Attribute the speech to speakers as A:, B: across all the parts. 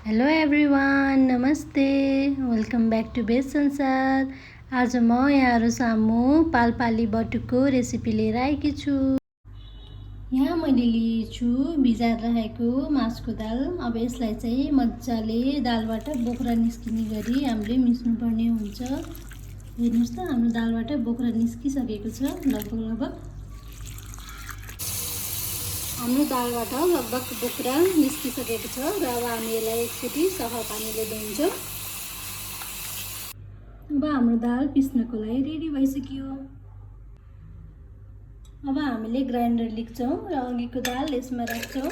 A: Hello everyone, नमस्ते। Welcome back to veg संसार। आज म यहाँहरू सामु पालपाली बटुकको रेसिपी लिएर आएकी छु। यहाँ मैले लिएछु भिजाएर राखेको मासको दाल। अब यसलाई चाहिँ मजाले दालबाट बोक्रा निस्किने गरी हामीले मिच्नुपर्ने हुन्छ। हेर्नुहोस् त, हाम्रो दालबाट बोक्रा निस्किसकेको छ लगभग। हाम्रो दालबाट लगभग बोक्रा निस्किसकेको छ र अब हामी यसलाई एकचोटि सफा पानीले धुन्छौँ। अब हाम्रो दाल पिस्नको लागि रेडी भइसक्यो। अब हामीले ग्राइन्डर लिन्छौँ र अघिको दाल यसमा राख्छौँ।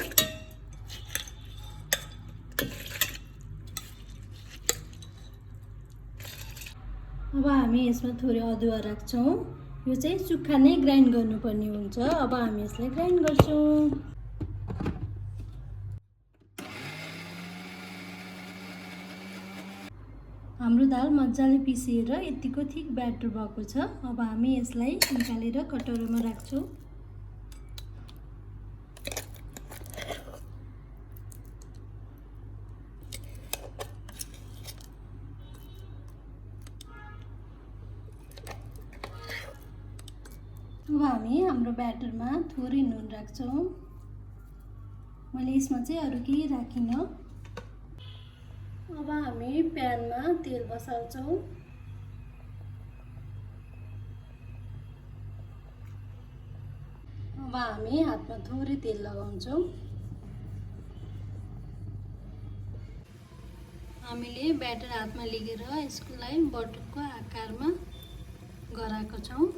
A: अब हामी यसमा थोरै अदुवा राख्छौँ। यो चाहिँ सुक्खा नै ग्राइन्ड गर्नुपर्ने हुन्छ। अब हामी यसलाई ग्राइन्ड गर्छौँ। हाम्रो दाल मजाले पिसेर यतिको थिक ब्याटर भएको छ। अब हामी यसलाई निकालेर कटोरामा राख्छौँ। अब हामी हाम्रो ब्याटरमा थोरै नुन राख्छौँ। मैले यसमा चाहिँ अरू केही राखिनँ। अब हामी प्यानमा तेल बसाल्छौँ। अब हामी हातमा थोरै तेल लगाउँछौँ। हामीले ब्याटर हातमा लिएर यसलाई बटुकको आकारमा गराएको छौँ।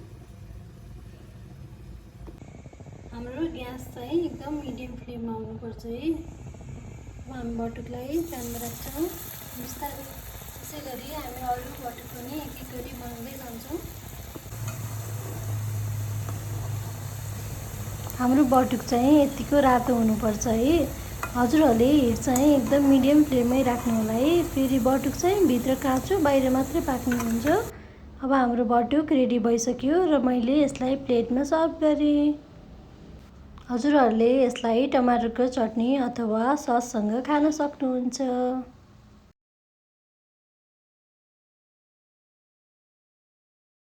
A: हाम्रो ग्यास चाहिँ एकदम मिडियम फ्लेममा हुनुपर्छ है। अब हामी बटुकलाई प्यानमा राख्छौँ। बिस्तारै त्यसै गरी हामी अरू बटुक पनि एक एक गरी बनाउँदै जान्छौँ। हाम्रो बटुक चाहिँ यतिको रातो हुनुपर्छ है। हजुरहरूले हिट चाहिँ एकदम मिडियम फ्लेममै राख्नु होला है। फेरि बटुक चाहिँ भित्र काँचो बाहिर मात्रै पाक्ने हुन्छ। अब हाम्रो बटुक रेडी भइसक्यो र मैले यसलाई प्लेटमा सर्भ गरेँ। हजुरहरूले यसलाई टमाटरको चटनी अथवा सससँग खान सक्नुहुन्छ।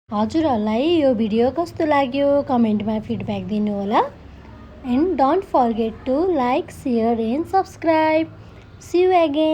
A: हजुरहरूलाई यो भिडियो कस्तो लाग्यो कमेन्टमा फिडब्याक दिनुहोला। And don't forget to like, share and subscribe. See you again.